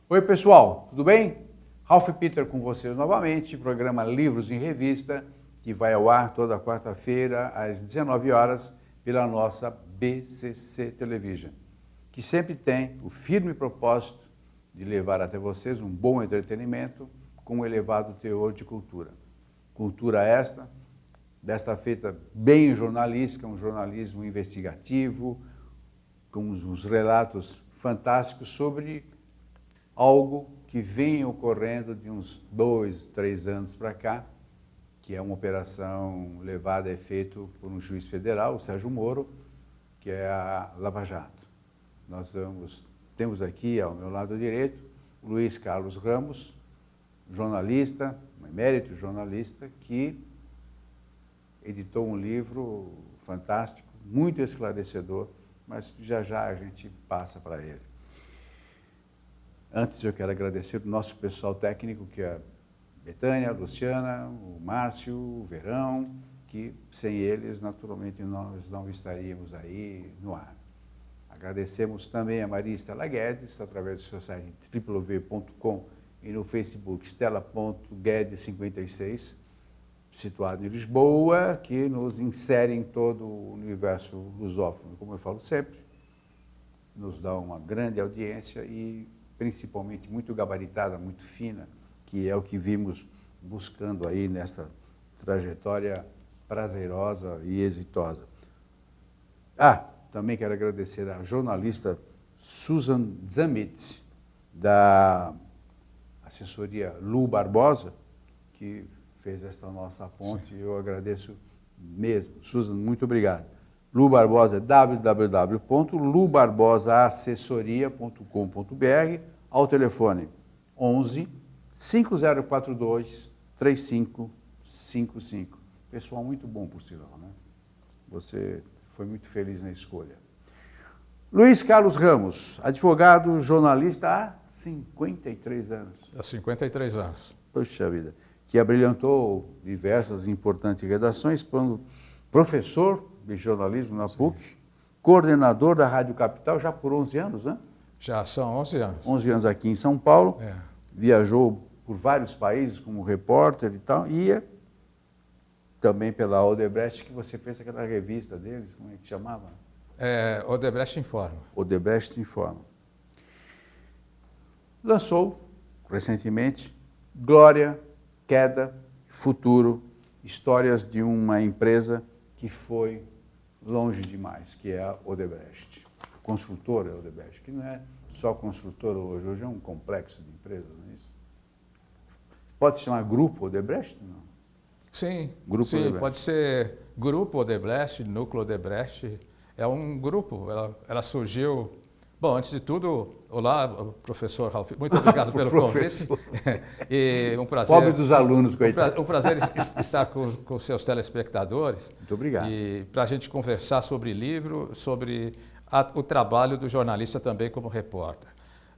Oi pessoal, tudo bem? Ralph Peter com vocês novamente, programa Livros em Revista, que vai ao ar toda quarta-feira às 19 horas pela nossa BCC Television, que sempre tem o firme propósito de levar até vocês um bom entretenimento com um elevado teor de cultura. Cultura esta, desta feita bem jornalística, um jornalismo investigativo, com os relatos fantásticos sobre algo que vem ocorrendo de uns 2, 3 anos para cá, que é uma operação levada a efeito por um juiz federal, o Sérgio Moro, que é a Lava Jato. Temos aqui ao meu lado direito o Luiz Carlos Ramos, jornalista, um emérito jornalista, que editou um livro fantástico, muito esclarecedor, mas já já a gente passa para ele. Antes eu quero agradecer o nosso pessoal técnico, que é a Betânia, a Luciana, o Márcio, o Verão, que sem eles, naturalmente, nós não estaríamos aí no ar. Agradecemos também a Maria Estela Guedes, através do seu site www.com e no Facebook Stella.Guedes56, situado em Lisboa, que nos insere em todo o universo lusófono, como eu falo sempre, nos dá uma grande audiência e principalmente muito gabaritada, muito fina, que é o que vimos buscando aí nesta trajetória prazerosa e exitosa. Também quero agradecer à jornalista Susan Zamit, da assessoria Lu Barbosa, que fez esta nossa ponte. Sim. Eu agradeço mesmo. Susan, muito obrigado. Lu Barbosa é www.lubarbosaassessoria.com.br, ao telefone 11 5042 3555. Pessoal muito bom, por sinal, né? Você foi muito feliz na escolha. Luiz Carlos Ramos, advogado, jornalista há 53 anos. Há 53 anos. Poxa vida. Que abrilhantou diversas importantes redações, quando professor de jornalismo na PUC, sim, coordenador da Rádio Capital já por 11 anos, né? Já são 11 anos. 11 anos aqui em São Paulo, viajou por vários países como repórter e tal, e também pela Odebrecht, que você fez aquela revista deles, como é que chamava? Odebrecht Informa. Odebrecht Informa. Lançou, recentemente, Glória, Queda, Futuro, histórias de uma empresa que foi longe demais, que é a Odebrecht. Construtora Odebrecht, que não é só construtora hoje é um complexo de empresas, não é isso? Pode se chamar Grupo Odebrecht? Não? Sim, Grupo sim, Odebrecht. Pode ser Grupo Odebrecht, Núcleo Odebrecht. É um grupo, ela surgiu... Bom, antes de tudo, olá, professor Ralph, muito obrigado pelo convite. E um prazer. Pobre dos alunos, coitado. Um prazer estar com seus telespectadores. Muito obrigado. E para a gente conversar sobre livro, sobre o trabalho do jornalista também como repórter.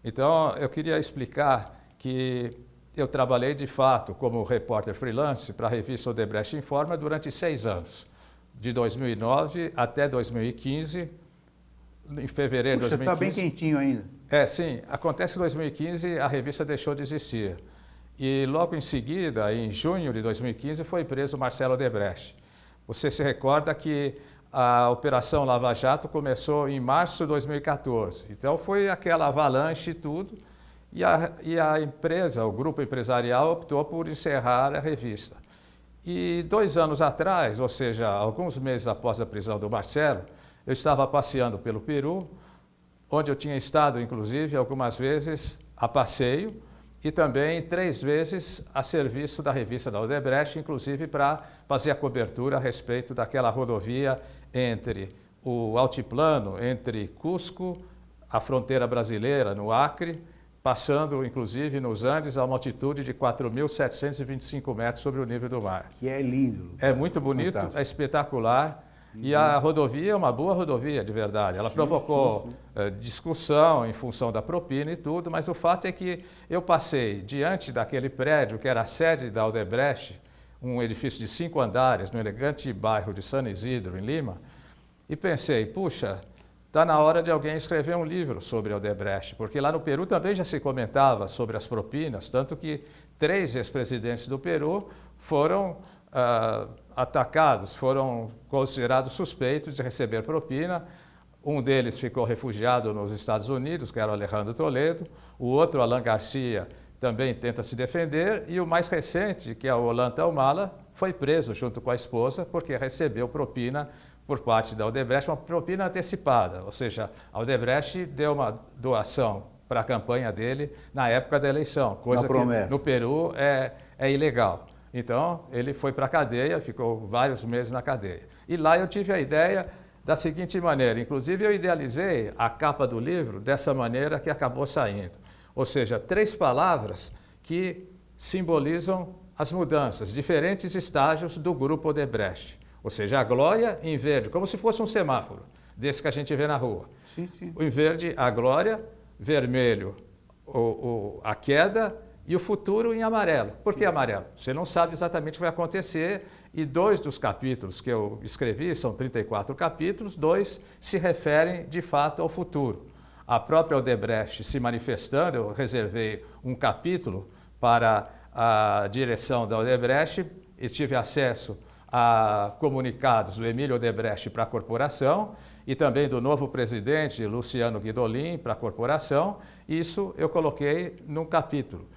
Então, eu queria explicar que eu trabalhei, de fato, como repórter freelance para a revista Odebrecht Informa durante 6 anos, de 2009 até 2015, em fevereiro de 2015. Você está bem quentinho ainda. Sim. Acontece que em 2015 a revista deixou de existir. E logo em seguida, em junho de 2015, foi preso Marcelo Odebrecht. Você se recorda que a Operação Lava Jato começou em março de 2014. Então foi aquela avalanche e tudo. E a empresa, o grupo empresarial, optou por encerrar a revista. E 2 anos atrás, ou seja, alguns meses após a prisão do Marcelo, eu estava passeando pelo Peru, onde eu tinha estado, inclusive, algumas vezes a passeio e também 3 vezes a serviço da revista da Odebrecht, inclusive para fazer a cobertura a respeito daquela rodovia entre o altiplano, entre Cusco, a fronteira brasileira, no Acre, passando, inclusive, nos Andes, a uma altitude de 4.725 metros sobre o nível do mar. Que é lindo. É muito bonito, fantástico. É espetacular. E a rodovia é uma boa rodovia, de verdade. Ela provocou discussão em função da propina e tudo, mas o fato é que eu passei diante daquele prédio que era a sede da Odebrecht, um edifício de 5 andares, no elegante bairro de San Isidro, em Lima, e pensei, puxa, está na hora de alguém escrever um livro sobre Odebrecht, porque lá no Peru também já se comentava sobre as propinas, tanto que 3 ex-presidentes do Peru foram atacados, foram considerados suspeitos de receber propina. Um deles ficou refugiado nos Estados Unidos, que era o Alejandro Toledo, o outro, Alan Garcia, também tenta se defender, e o mais recente, que é o Ollanta Humala, foi preso junto com a esposa porque recebeu propina por parte da Odebrecht, uma propina antecipada, ou seja, a Odebrecht deu uma doação para a campanha dele na época da eleição, coisa que no Peru é ilegal. Então, ele foi para a cadeia, ficou vários meses na cadeia. E lá eu tive a ideia da seguinte maneira, inclusive eu idealizei a capa do livro dessa maneira que acabou saindo. Ou seja, 3 palavras que simbolizam as mudanças, diferentes estágios do grupo Odebrecht. Ou seja, a glória em verde, como se fosse um semáforo, desse que a gente vê na rua. Sim, sim. Em verde, a glória, vermelho, a queda, e o futuro em amarelo. Por que amarelo? Você não sabe exatamente o que vai acontecer, e 2 dos capítulos que eu escrevi, são 34 capítulos, 2 se referem de fato ao futuro. A própria Odebrecht se manifestando, eu reservei um capítulo para a direção da Odebrecht e tive acesso a comunicados do Emílio Odebrecht para a corporação e também do novo presidente, Luciano Guidolin, para a corporação. Isso eu coloquei num capítulo.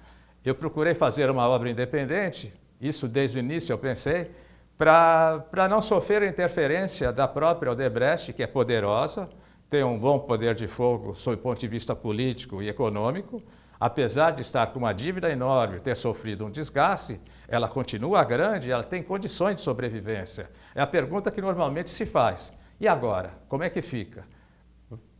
Eu procurei fazer uma obra independente, isso desde o início eu pensei, para não sofrer a interferência da própria Odebrecht, que é poderosa, tem um bom poder de fogo sob o ponto de vista político e econômico. Apesar de estar com uma dívida enorme, ter sofrido um desgaste, ela continua grande, ela tem condições de sobrevivência. É a pergunta que normalmente se faz. E agora? Como é que fica?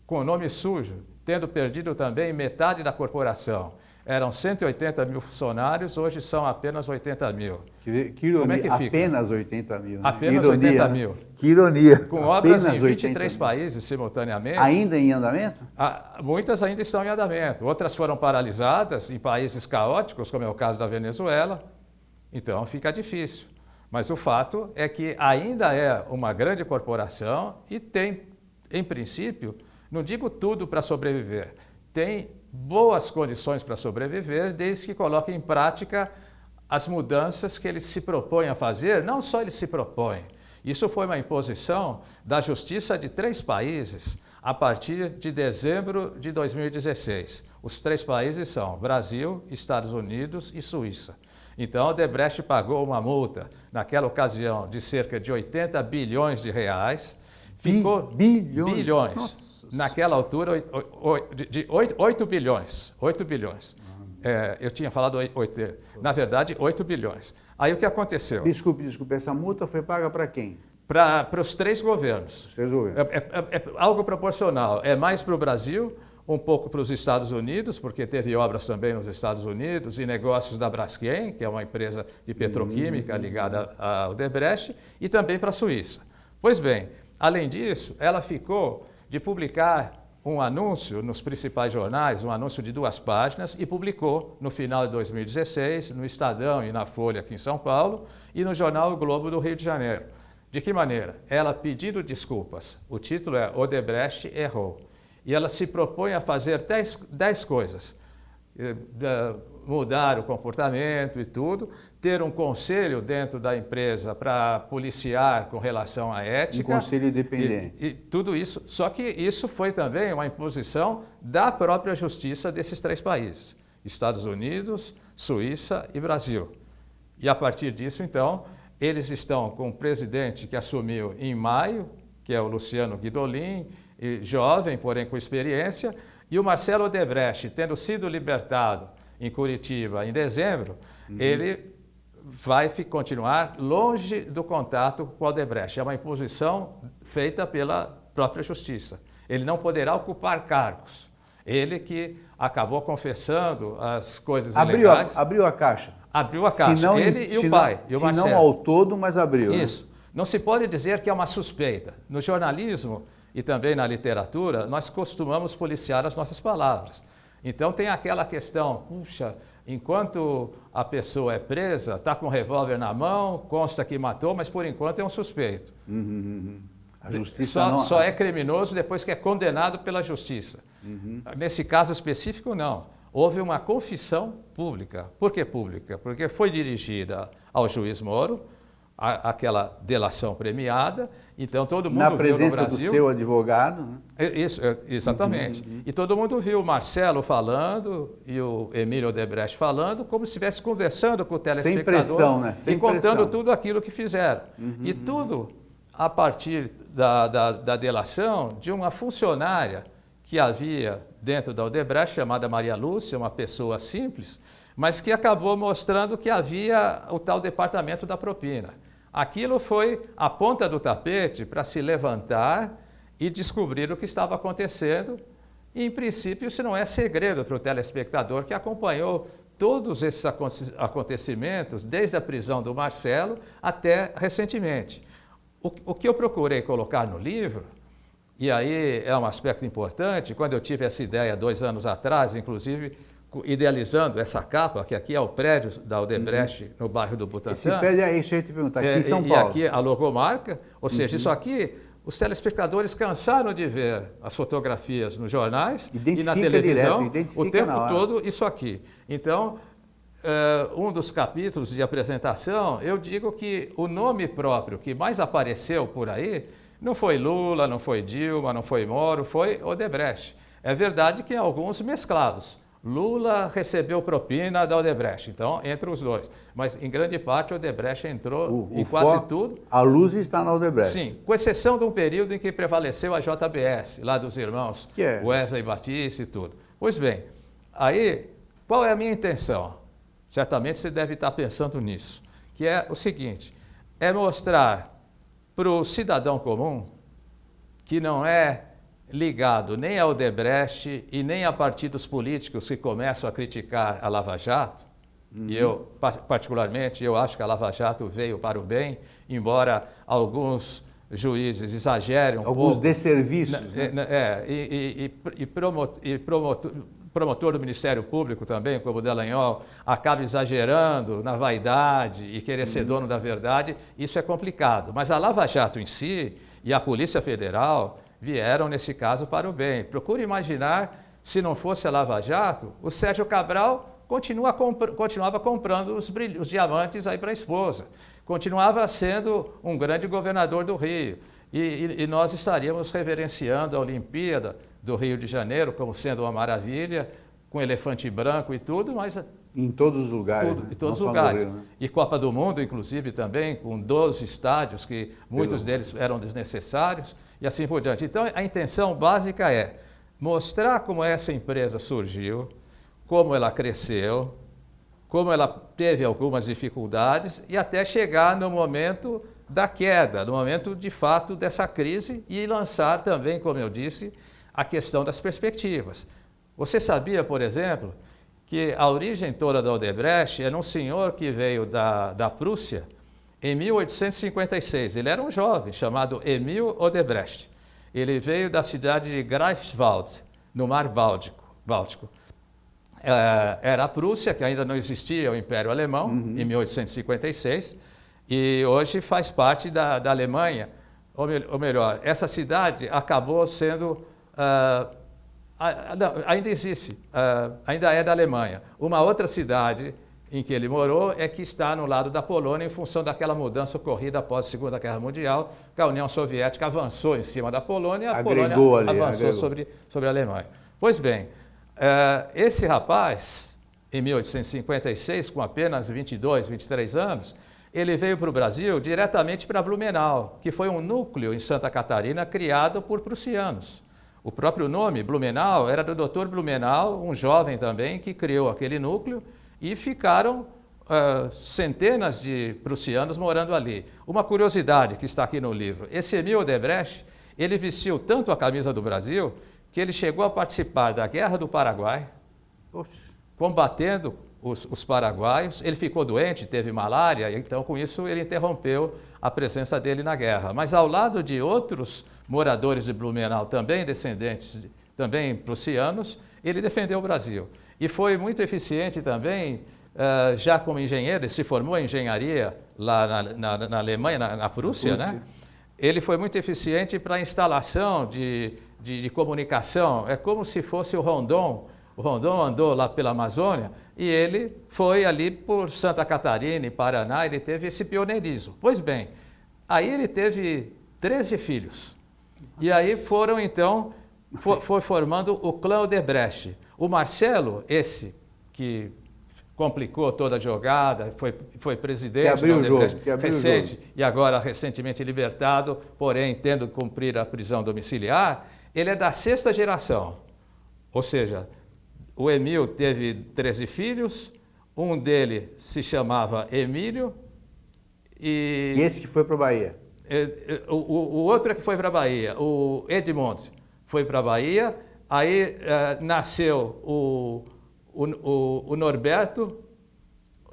Com o nome sujo, tendo perdido também metade da corporação. Eram 180 mil funcionários, hoje são apenas 80 mil. Que ironia, como é que fica? Apenas 80 mil. Né? Apenas ironia, 80 né? mil. Que ironia. Com obras em 23 países simultaneamente. Ainda em andamento? Muitas ainda estão em andamento. Outras foram paralisadas em países caóticos, como é o caso da Venezuela. Então fica difícil. Mas o fato é que ainda é uma grande corporação e tem, em princípio, não digo tudo para sobreviver, tem boas condições para sobreviver, desde que coloque em prática as mudanças que ele se propõe a fazer. Não só ele se propõe, isso foi uma imposição da Justiça de 3 países a partir de dezembro de 2016. Os 3 países são Brasil, Estados Unidos e Suíça. Então, a Odebrecht pagou uma multa, naquela ocasião, de cerca de 80 bilhões de reais. Ficou bilhões. Nossa. Naquela altura, de 8 bilhões. 8 bilhões. Eu tinha falado 8, na verdade, 8 bilhões. Aí o que aconteceu? Desculpe, essa multa foi paga para quem? Para os 3 governos. Os 3 governos. É algo proporcional. É mais para o Brasil, um pouco para os Estados Unidos, porque teve obras também nos Estados Unidos e negócios da Braskem, que é uma empresa de petroquímica ligada à Odebrecht, e também para a Suíça. Pois bem, além disso, ela ficou de publicar um anúncio nos principais jornais, um anúncio de 2 páginas, e publicou no final de 2016, no Estadão e na Folha aqui em São Paulo, e no jornal O Globo do Rio de Janeiro. De que maneira? Ela pedindo desculpas. O título é Odebrecht errou. E ela se propõe a fazer 10 coisas. Mudar o comportamento e tudo, ter um conselho dentro da empresa para policiar com relação à ética. Um conselho independente. E tudo isso, só que isso foi também uma imposição da própria justiça desses 3 países, Estados Unidos, Suíça e Brasil. E a partir disso, então, eles estão com um presidente que assumiu em maio, que é o Luciano Guidolin, jovem, porém com experiência, e o Marcelo Odebrecht, tendo sido libertado em Curitiba em dezembro, ele vai continuar longe do contato com o Odebrecht. É uma imposição feita pela própria justiça. Ele não poderá ocupar cargos. Ele que acabou confessando as coisas ilegais. Abriu a caixa. Abriu a caixa. Não, ele e o pai, e o Marcelo. Se não ao todo, mas abriu. Isso. Né? Não se pode dizer que é uma suspeita. No jornalismo e também na literatura, nós costumamos policiar as nossas palavras. Então tem aquela questão, puxa, enquanto a pessoa é presa, está com um revólver na mão, consta que matou, mas por enquanto é um suspeito. A justiça só é criminoso depois que é condenado pela justiça. Nesse caso específico, não. Houve uma confissão pública. Por que pública? Porque foi dirigida ao juiz Moro, aquela delação premiada, então todo mundo viu no Brasil... Na presença do seu advogado, né? Isso, exatamente. E todo mundo viu o Marcelo falando e o Emílio Odebrecht falando, como se estivesse conversando com o telespectador. Sem pressão, né? Sem e contando pressão. tudo aquilo que fizeram. E tudo a partir da delação de uma funcionária que havia dentro da Odebrecht, chamada Maria Lúcia, uma pessoa simples, mas que acabou mostrando que havia o tal departamento da propina. Aquilo foi a ponta do tapete para se levantar e descobrir o que estava acontecendo. E, em princípio, isso não é segredo para o telespectador que acompanhou todos esses acontecimentos, desde a prisão do Marcelo até recentemente. O que eu procurei colocar no livro, e aí é um aspecto importante, quando eu tive essa ideia 2 anos atrás, inclusive idealizando essa capa, que aqui é o prédio da Odebrecht, no bairro do Butantã. Esse prédio é isso, eu ia te perguntar, aqui em São Paulo. E aqui a logomarca, ou seja, isso aqui, os telespectadores cansaram de ver as fotografias nos jornais e na televisão, o tempo todo isso aqui. Então, um dos capítulos de apresentação, eu digo que o nome próprio que mais apareceu por aí não foi Lula, não foi Dilma, não foi Moro, foi Odebrecht. É verdade que alguns mesclados. Lula recebeu propina da Odebrecht, então entre os dois. Mas em grande parte a Odebrecht entrou em quase tudo. A luz está na Odebrecht. Sim, com exceção de um período em que prevaleceu a JBS, lá dos irmãos Wesley Batista e tudo. Pois bem, aí qual é a minha intenção? Certamente você deve estar pensando nisso, que é o seguinte, é mostrar para o cidadão comum que não é ligado nem ao Odebrecht e nem a partidos políticos que começam a criticar a Lava Jato, e eu, particularmente, eu acho que a Lava Jato veio para o bem, embora alguns juízes exagerem um pouco. Alguns desserviços. Promotor do Ministério Público também, como o Dallagnol, acaba exagerando na vaidade e querer ser dono da verdade, isso é complicado. Mas a Lava Jato em si e a Polícia Federal vieram, nesse caso, para o bem. Procure imaginar, se não fosse a Lava Jato, o Sérgio Cabral continuava comprando os diamantes aí para a esposa, continuava sendo um grande governador do Rio, e nós estaríamos reverenciando a Olimpíada do Rio de Janeiro como sendo uma maravilha, com elefante branco e tudo, mas... Em todos os lugares. Tudo, em todos os lugares. Rio, né? E Copa do Mundo, inclusive, também, com 12 estádios, que muitos deles eram desnecessários, e assim por diante. Então, a intenção básica é mostrar como essa empresa surgiu, como ela cresceu, como ela teve algumas dificuldades, e até chegar no momento da queda, no momento, de fato, dessa crise, e lançar também, como eu disse, a questão das perspectivas. Você sabia, por exemplo, que a origem toda da Odebrecht era um senhor que veio da Prússia em 1856. Ele era um jovem chamado Emil Odebrecht. Ele veio da cidade de Greifswald, no Mar Báltico. Era a Prússia, que ainda não existia o Império Alemão, em 1856, e hoje faz parte da Alemanha. Ou melhor, essa cidade acabou sendo... ainda existe, ainda é da Alemanha. Uma outra cidade em que ele morou é que está no lado da Polônia, em função daquela mudança ocorrida após a Segunda Guerra Mundial, que a União Soviética avançou em cima da Polônia e a Polônia avançou sobre a Alemanha. Pois bem, esse rapaz, em 1856, com apenas 22, 23 anos, ele veio para o Brasil diretamente para Blumenau, que foi um núcleo em Santa Catarina criado por prussianos. O próprio nome, Blumenau, era do Dr. Blumenau, um jovem também, que criou aquele núcleo, e ficaram centenas de prussianos morando ali. Uma curiosidade que está aqui no livro, esse Emil Odebrecht, ele vestiu tanto a camisa do Brasil, que ele chegou a participar da Guerra do Paraguai, combatendo os paraguaios. Ele ficou doente, teve malária, então com isso ele interrompeu a presença dele na guerra. Mas ao lado de outros moradores de Blumenau, também descendentes, também prussianos, ele defendeu o Brasil. E foi muito eficiente também, já como engenheiro, ele se formou em engenharia lá na Alemanha, na Prússia, né? ele foi muito eficiente para a instalação de comunicação. É como se fosse o Rondon. O Rondon andou lá pela Amazônia e ele foi ali por Santa Catarina e Paraná, ele teve esse pioneirismo. Pois bem, aí ele teve 13 filhos. E aí foram, então, foi formando o clã Odebrecht. O Marcelo, esse que complicou toda a jogada, foi presidente da Odebrecht recente e agora recentemente libertado, porém tendo que cumprir a prisão domiciliar, ele é da 6ª geração. Ou seja, o Emil teve 13 filhos, um dele se chamava Emílio e esse que foi para a Bahia? O outro é que foi para a Bahia, o Edmond foi para a Bahia, aí nasceu o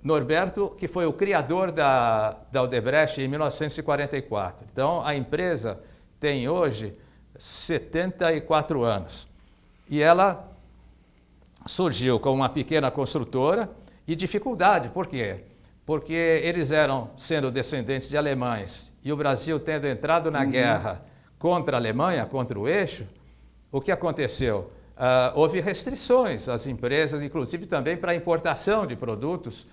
Norberto, que foi o criador da Odebrecht em 1944. Então, a empresa tem hoje 74 anos. E ela surgiu como uma pequena construtora e dificuldade. Por quê? Porque eles eram, sendo descendentes de alemães, e o Brasil tendo entrado na guerra contra a Alemanha, contra o eixo, o que aconteceu? Houve restrições às empresas, inclusive também para a importação de produtos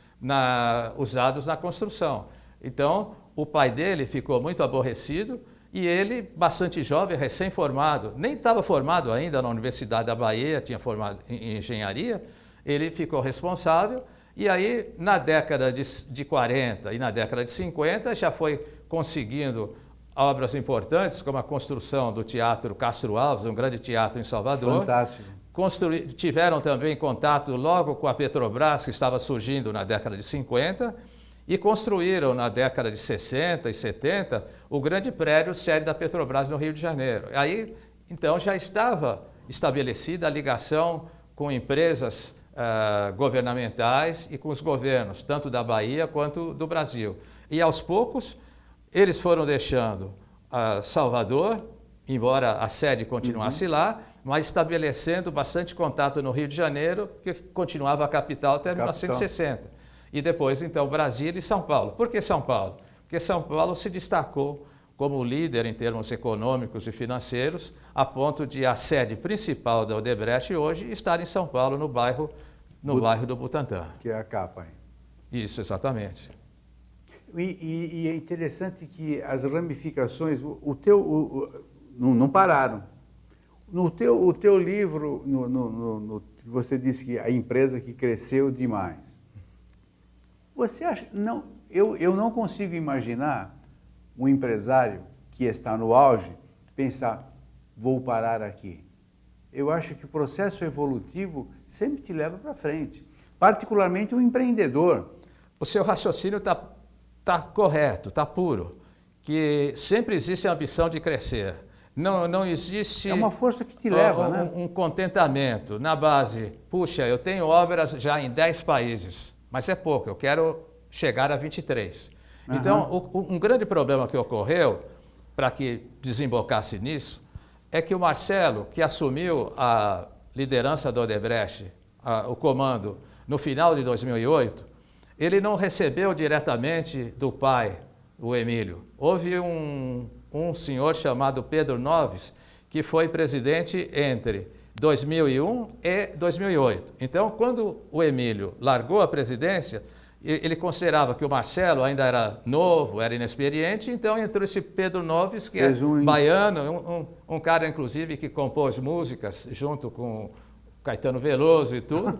usados na construção. Então, o pai dele ficou muito aborrecido e ele, bastante jovem, recém-formado, nem estava formado ainda na Universidade da Bahia, tinha formado em engenharia, ele ficou responsável e aí, na década de 40 e na década de 50, já foi conseguindo obras importantes, como a construção do Teatro Castro Alves, um grande teatro em Salvador. Fantástico. Tiveram também contato logo com a Petrobras, que estava surgindo na década de 50, e construíram na década de 60 e 70 o grande prédio sede da Petrobras no Rio de Janeiro. Aí, então, já estava estabelecida a ligação com empresas governamentais e com os governos, tanto da Bahia quanto do Brasil. E, aos poucos, eles foram deixando Salvador, embora a sede continuasse lá, mas estabelecendo bastante contato no Rio de Janeiro, que continuava a capital até 1960. E depois, então, Brasília e São Paulo. Por que São Paulo? Porque São Paulo se destacou como líder em termos econômicos e financeiros, a ponto de a sede principal da Odebrecht hoje estar em São Paulo, no bairro do Butantã. Que é a capa aí. Isso, exatamente. E é interessante que as ramificações, não pararam. O teu livro, você disse que a empresa que cresceu demais. Você acha? Não, eu não consigo imaginar um empresário que está no auge pensar, vou parar aqui. Eu acho que o processo evolutivo sempre te leva para frente, particularmente o empreendedor. O seu raciocínio está correto, está puro, que sempre existe a ambição de crescer. Não existe... É uma força que te leva, né? Um contentamento na base, puxa, eu tenho obras já em 10 países, mas é pouco, eu quero chegar a 23. Uhum. Então, um grande problema que ocorreu, para que desembocasse nisso, é que o Marcelo, que assumiu a liderança da Odebrecht, o comando, no final de 2008, ele não recebeu diretamente do pai, o Emílio. Houve um senhor chamado Pedro Noves, que foi presidente entre 2001 e 2008. Então, quando o Emílio largou a presidência, ele considerava que o Marcelo ainda era novo, era inexperiente, então entrou esse Pedro Noves, que é baiano, um cara, inclusive, que compôs músicas junto com Caetano Veloso e tudo,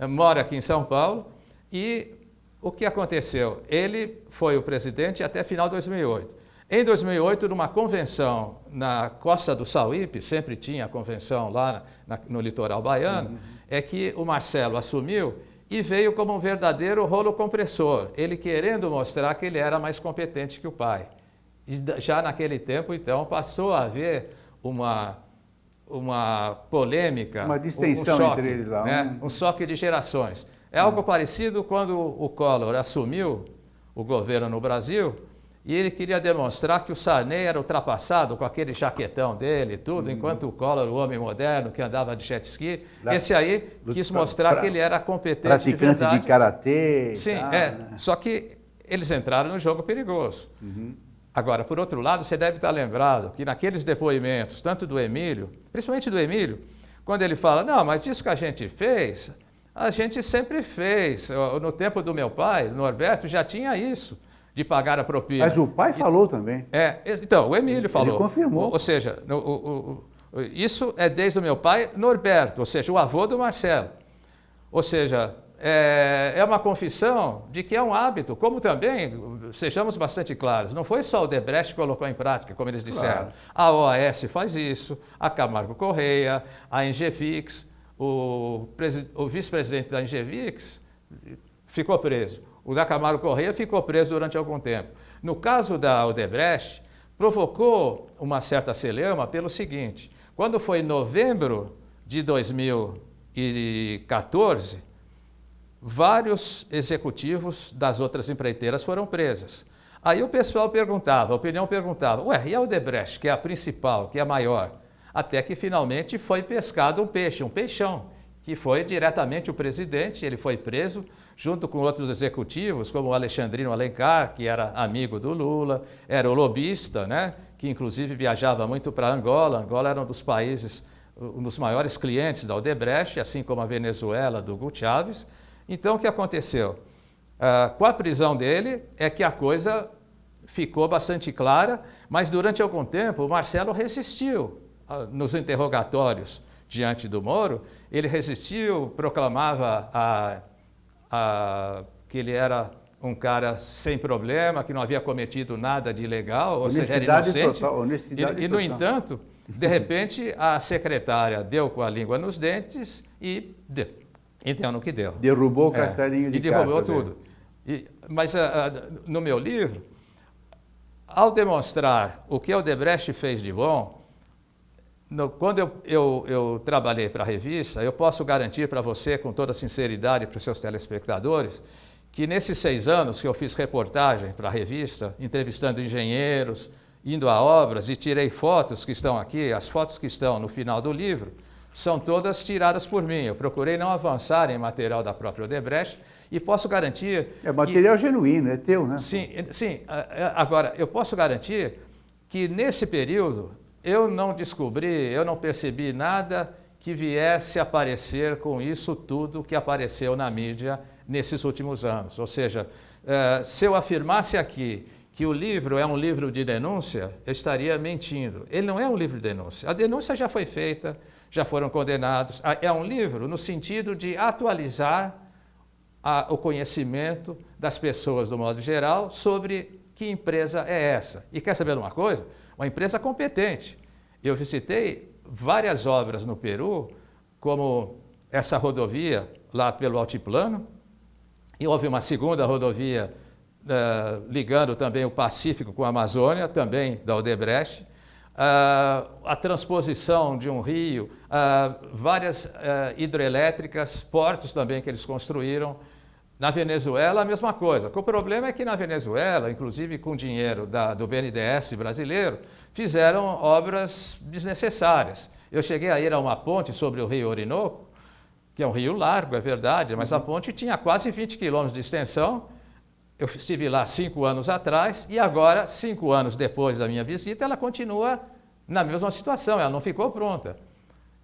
mora aqui em São Paulo, e o que aconteceu? Ele foi o presidente até final de 2008. Em 2008, numa convenção na Costa do Sauípe, sempre tinha convenção lá no litoral baiano, é que o Marcelo assumiu e veio como um verdadeiro rolo compressor, ele querendo mostrar que ele era mais competente que o pai. E já naquele tempo, então, passou a haver uma polêmica, uma distensão choque, entre eles lá. Né? Um choque de gerações. É algo parecido quando o Collor assumiu o governo no Brasil e ele queria demonstrar que o Sarney era ultrapassado com aquele jaquetão dele e tudo, enquanto o Collor, o homem moderno que andava de jet ski, esse aí quis mostrar que ele era competente de verdade. Praticante de karatê. Sim, né? Só que eles entraram no jogo perigoso. Agora, por outro lado, você deve estar lembrado que naqueles depoimentos, tanto do Emílio, principalmente do Emílio, quando ele fala, não, mas isso que a gente sempre fez. No tempo do meu pai, Norberto, já tinha isso, de pagar a propina. Mas o pai falou também. Então, o Emílio falou. Ele confirmou. Ou seja, isso é desde o meu pai, Norberto, ou seja, o avô do Marcelo. Ou seja, é uma confissão de que é um hábito, como também, sejamos bastante claros, não foi só o Odebrecht que colocou em prática, como eles disseram. Claro. A OAS faz isso, a Camargo Correia, a Engevix, o vice-presidente da Engevix ficou preso. O da Camargo Correia ficou preso durante algum tempo. No caso da Odebrecht, provocou uma certa celeuma pelo seguinte, quando foi em novembro de 2014, vários executivos das outras empreiteiras foram presos. Aí o pessoal perguntava, a opinião perguntava, ué, e a Odebrecht, que é a principal, que é a maior? Até que finalmente foi pescado um peixe, um peixão, que foi diretamente o presidente, ele foi preso, junto com outros executivos, como o Alexandrino Alencar, que era amigo do Lula, era o lobista, né, que inclusive viajava muito para Angola. Angola era um dos países, um dos maiores clientes da Odebrecht, assim como a Venezuela, do Hugo Chávez. Então, o que aconteceu? Com a prisão dele, é que a coisa ficou bastante clara, mas durante algum tempo o Marcelo resistiu nos interrogatórios diante do Moro, ele resistiu, proclamava que ele era um cara sem problema, que não havia cometido nada de ilegal, ou seja, era inocente. Total, honestidade no entanto, de repente, a secretária deu com a língua nos dentes e deu no que deu. Derrubou o castelinho de carta. E derrubou tudo. Mas no meu livro, ao demonstrar o que a Odebrecht fez de bom, quando eu trabalhei para a revista, eu posso garantir para você, com toda sinceridade, para os seus telespectadores, que nesses 6 anos que eu fiz reportagem para a revista, entrevistando engenheiros, indo a obras, e tirei fotos que estão aqui, as fotos que estão no final do livro, são todas tiradas por mim. Eu procurei não avançar em material da própria Odebrecht e posso garantir... É material genuíno, é teu, né? Sim. Agora, eu posso garantir que nesse período eu não descobri, eu não percebi nada que viesse a aparecer com isso tudo que apareceu na mídia nesses últimos anos. Ou seja, se eu afirmasse aqui que o livro é um livro de denúncia, eu estaria mentindo. Ele não é um livro de denúncia. A denúncia já foi feita, já foram condenados. É um livro no sentido de atualizar o conhecimento das pessoas, do modo geral, sobre que empresa é essa. E quer saber uma coisa? Uma empresa competente. Eu visitei várias obras no Peru, como essa rodovia lá pelo Altiplano, e houve uma segunda rodovia ligando também o Pacífico com a Amazônia, também da Odebrecht, a transposição de um rio, várias hidrelétricas, portos também que eles construíram. Na Venezuela, a mesma coisa. O problema é que na Venezuela, inclusive com dinheiro do BNDES brasileiro, fizeram obras desnecessárias. Eu cheguei a ir a uma ponte sobre o rio Orinoco, que é um rio largo, é verdade, mas a ponte tinha quase 20 quilômetros de extensão. Eu estive lá 5 anos atrás e agora, 5 anos depois da minha visita, ela continua na mesma situação, ela não ficou pronta.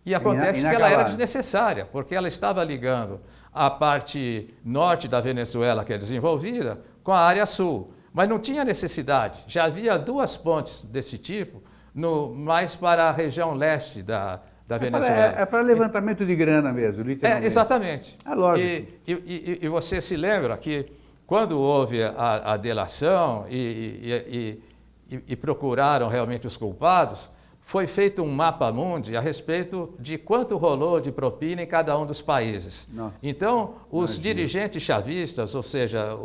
E acontece que ela era desnecessária, porque ela estava ligando a parte norte da Venezuela, que é desenvolvida, com a área sul. Mas não tinha necessidade. Já havia 2 pontes desse tipo, mais para a região leste da Venezuela. É para levantamento de grana mesmo, literalmente. Exatamente. É lógico. E você se lembra que quando houve a delação e procuraram realmente os culpados, foi feito um mapa mundi a respeito de quanto rolou de propina em cada um dos países. Nossa, então, os dirigentes chavistas, ou seja,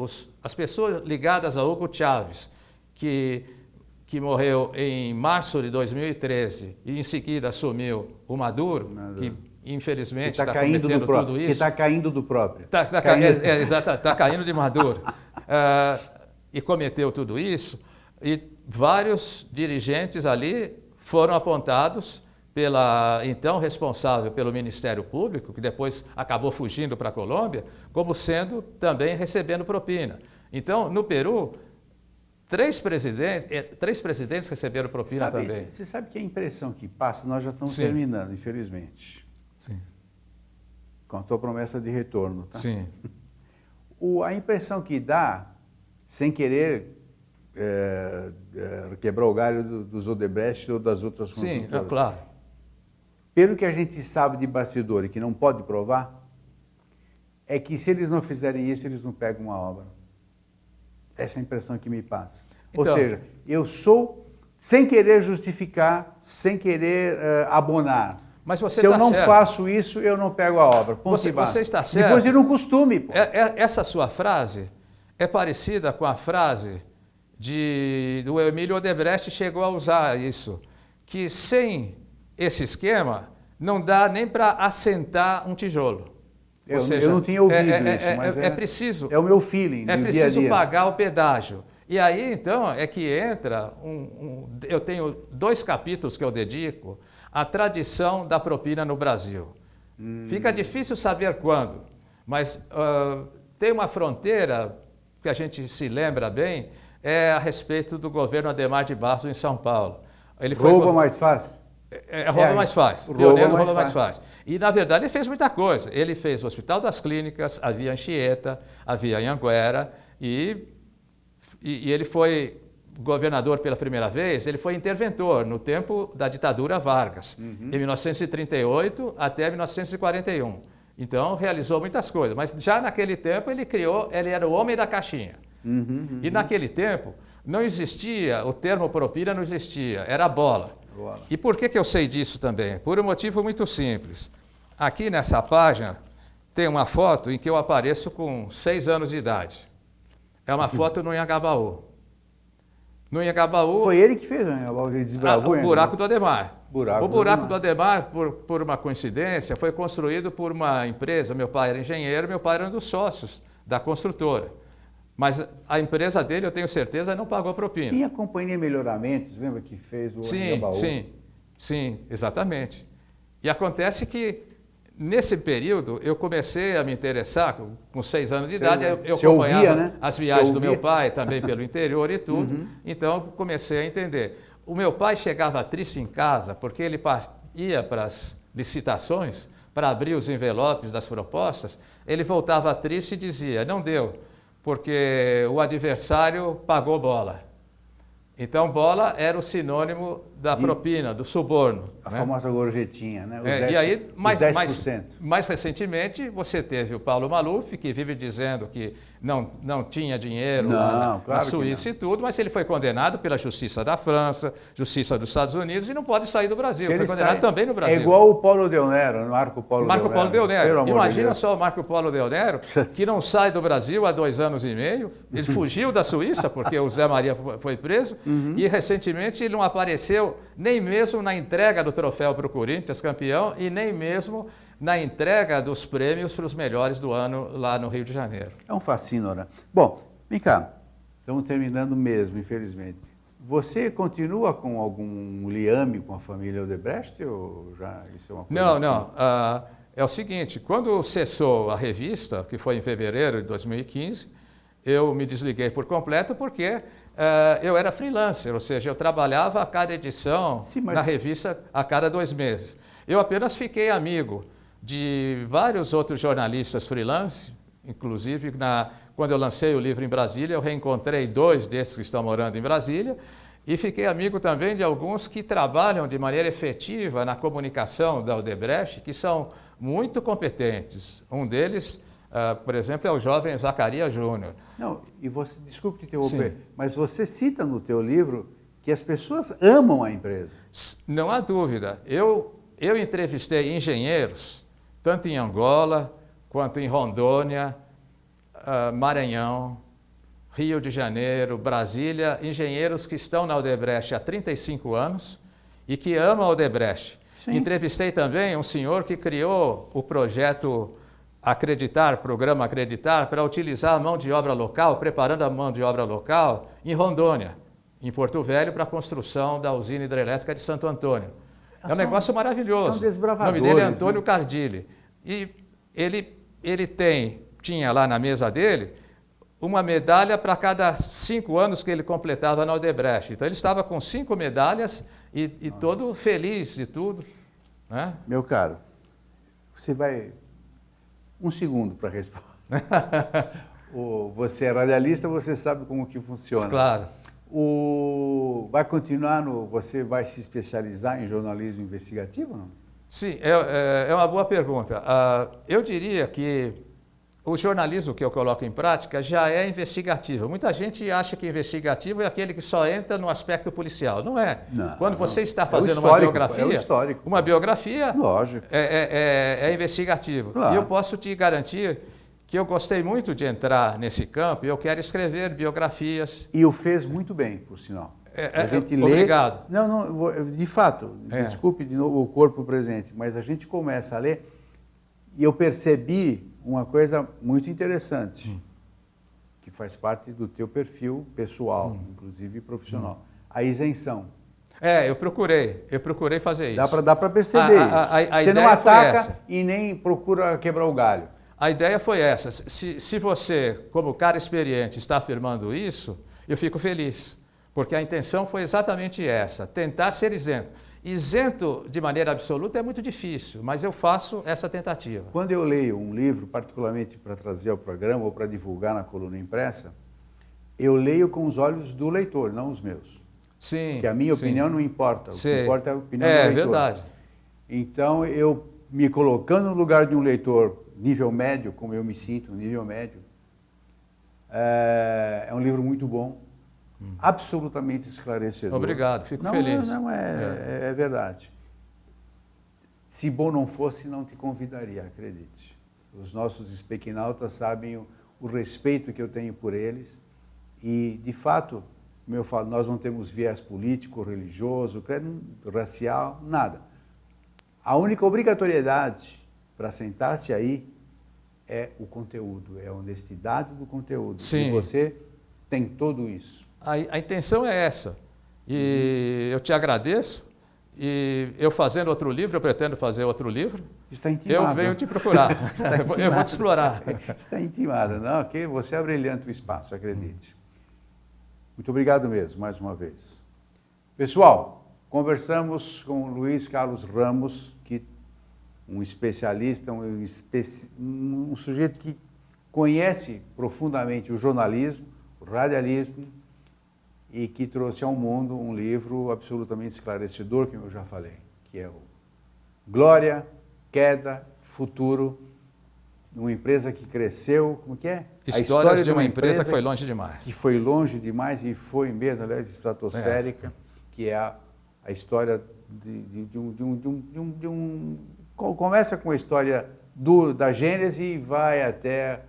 as pessoas ligadas a Hugo Chávez, que morreu em março de 2013 e em seguida assumiu o Maduro, que infelizmente está cometendo tudo isso. Que está caindo do próprio. Está caindo de Maduro. E cometeu tudo isso, e vários dirigentes ali foram apontados pela então responsável pelo Ministério Público, que depois acabou fugindo para a Colômbia, como sendo também recebendo propina. Então, no Peru, três presidentes receberam propina também. Você sabe que a impressão que passa, nós já estamos Sim. terminando, infelizmente. Sim. Com a tua promessa de retorno, tá? Sim. A impressão que dá, sem querer quebrar o galho dos Odebrecht ou das outras Sim, construtoras. claro. Pelo que a gente sabe de bastidor e que não pode provar, é que se eles não fizerem isso, eles não pegam uma obra. Essa é a impressão que me passa. Ou Então, seja, eu sou, sem querer justificar, sem querer abonar. Mas você se eu tá não certo. faço isso, eu não pego a obra. Ponto e basta. Você está certo. Depois vira um costume. Pô. Essa sua frase é parecida com a frase do Emílio Odebrecht, chegou a usar isso, que sem esse esquema não dá nem para assentar um tijolo. Ou seja, eu não tinha ouvido isso, mas é preciso. É o meu feeling. É do preciso dia a dia. pagar o pedágio. E aí, então, é que entra eu tenho 2 capítulos que eu dedico à tradição da propina no Brasil. Fica difícil saber quando, mas tem uma fronteira que a gente se lembra bem, a respeito do governo Adhemar de Barros em São Paulo. Ele Rouba mais fácil? Rouba mais fácil. Pioneiro rouba mais fácil. E, na verdade, ele fez muita coisa. Ele fez o Hospital das Clínicas, havia Anchieta, havia Anhanguera, e ele foi governador pela primeira vez, ele foi interventor no tempo da ditadura Vargas, em 1938 até 1941. Então, realizou muitas coisas. Mas já naquele tempo ele era o homem da caixinha. E naquele tempo não existia, o termo propina não existia, era bola. E por que eu sei disso também? Por um motivo muito simples. Aqui nessa página tem uma foto em que eu apareço com 6 anos de idade. É uma foto no Anhangabaú. No Anhangabaú... Foi ele que fez, né? Ele desbravou, o buraco do Adhemar. O buraco do Adhemar, por uma coincidência, foi construído por uma empresa. Meu pai era engenheiro, meu pai era um dos sócios da construtora. Mas a empresa dele, eu tenho certeza, não pagou propina. Tinha a Companhia Melhoramentos, lembra que fez o Anhangabaú? Sim, exatamente. E acontece que, nesse período, eu comecei a me interessar, com 6 anos de idade, eu acompanhava ouvia, né? as viagens do meu pai, também pelo interior e tudo, então comecei a entender. O meu pai chegava triste em casa, porque ele ia para as licitações, para abrir os envelopes das propostas, ele voltava triste e dizia, não deu, porque o adversário pagou bola. Então, bola era o sinônimo da propina, do suborno. A famosa gorjetinha, né? E aí, mais 10%. Mais recentemente, você teve o Paulo Maluf, que vive dizendo que não tinha dinheiro na Suíça e tudo, mas ele foi condenado pela Justiça da França, Justiça dos Estados Unidos, e não pode sair do Brasil. Foi condenado também no Brasil. É igual o Paulo Del Nero, Marco Polo Del Nero. Imagina de só o Marco Polo Del Nero, que não sai do Brasil há 2 anos e meio. Ele fugiu da Suíça, porque o Zé Maria foi preso, e recentemente ele não apareceu nem mesmo na entrega do troféu para o Corinthians, campeão, e nem mesmo na entrega dos prêmios para os melhores do ano lá no Rio de Janeiro. É um fascínio, né? Bom, vem cá, estamos terminando mesmo, infelizmente. Você continua com algum liame com a família Odebrecht ou já isso é uma coisa Não. É o seguinte, quando cessou a revista, que foi em fevereiro de 2015, eu me desliguei por completo porque eu era freelancer, ou seja, eu trabalhava a cada edição na revista a cada 2 meses. Eu apenas fiquei amigo de vários outros jornalistas freelance, inclusive quando eu lancei o livro em Brasília, eu reencontrei 2 desses que estão morando em Brasília e fiquei amigo também de alguns que trabalham de maneira efetiva na comunicação da Odebrecht, que são muito competentes. Um deles, por exemplo, é o jovem Zacarias Júnior. Não, e você, desculpe te interromper, mas você cita no teu livro que as pessoas amam a empresa. Não há dúvida. Eu entrevistei engenheiros, tanto em Angola, quanto em Rondônia, Maranhão, Rio de Janeiro, Brasília, engenheiros que estão na Odebrecht há 35 anos e que amam a Odebrecht. Sim. Entrevistei também um senhor que criou o projeto Programa Acreditar, para utilizar a mão de obra local, preparando a mão de obra local em Rondônia, em Porto Velho, para a construção da usina hidrelétrica de Santo Antônio. É um negócio maravilhoso. São desbravadores. O nome dele é Antônio Cardilli. E ele tinha lá na mesa dele uma medalha para cada 5 anos que ele completava na Odebrecht. Então ele estava com 5 medalhas e todo feliz de tudo. Né? Meu caro, você vai... Um segundo para responder. Você é radialista, você sabe como que funciona. Claro. Vai continuar você vai se especializar em jornalismo investigativo ou não? Sim, é uma boa pergunta. Eu diria que o jornalismo que eu coloco em prática já é investigativo. Muita gente acha que investigativo é aquele que só entra no aspecto policial. Não é. Não, Quando você está é fazendo uma biografia, uma biografia lógico. É investigativo. Claro. E eu posso te garantir que eu gostei muito de entrar nesse campo e eu quero escrever biografias. E o fez muito bem, por sinal. A gente lê... Obrigado. Não, de fato, desculpe de novo o corpo presente, mas a gente começa a ler e eu percebi uma coisa muito interessante, que faz parte do teu perfil pessoal, inclusive profissional, a isenção. Eu procurei fazer isso. Dá para perceber isso. Você não ataca e nem procura quebrar o galho. A ideia foi essa. Se você, como cara experiente, está afirmando isso, eu fico feliz. Porque a intenção foi exatamente essa, tentar ser isento. Isento de maneira absoluta é muito difícil, mas eu faço essa tentativa. Quando eu leio um livro, particularmente para trazer ao programa ou para divulgar na coluna impressa, eu leio com os olhos do leitor, não os meus. Sim. Porque a minha opinião não importa, o que importa é a opinião do leitor. É verdade. Então, eu me colocando no lugar de um leitor nível médio, como eu me sinto, nível médio, é um livro muito bom. Absolutamente esclarecedor. Obrigado, fico feliz. É verdade. Se bom não fosse, não te convidaria, acredite. Os nossos espequinautas sabem o respeito que eu tenho por eles e, de fato, como eu falo, nós não temos viés político, religioso, racial, nada. A única obrigatoriedade para sentar-se aí é o conteúdo, é a honestidade do conteúdo. Sim. E você tem tudo isso. A intenção é essa. E eu te agradeço. E eu fazendo outro livro, eu pretendo fazer outro livro. Está intimado. Eu venho te procurar. Eu vou te explorar. Está intimado. Não, que você abrilhanta o espaço, acredite. Muito obrigado mesmo, mais uma vez. Pessoal, conversamos com o Luiz Carlos Ramos, um especialista, um sujeito que conhece profundamente o jornalismo, o radialismo, e que trouxe ao mundo um livro absolutamente esclarecedor, como eu já falei, que é o Glória, Queda, Futuro, uma empresa que cresceu, como que é? Histórias de uma empresa que foi longe demais. Que foi longe demais e foi mesmo, aliás, estratosférica, que é a história de um... Começa com a história da Gênese e vai até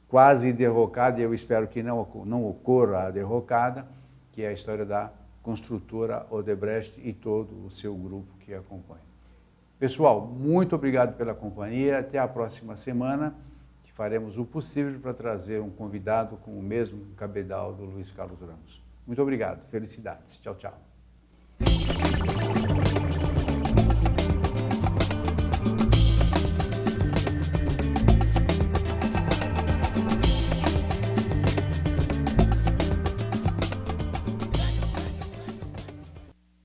quase derrocada, e eu espero que não ocorra a derrocada, que é a história da construtora Odebrecht e todo o seu grupo que a acompanha. Pessoal, muito obrigado pela companhia. Até a próxima semana, que faremos o possível para trazer um convidado com o mesmo cabedal do Luiz Carlos Ramos. Muito obrigado. Felicidades. Tchau, tchau.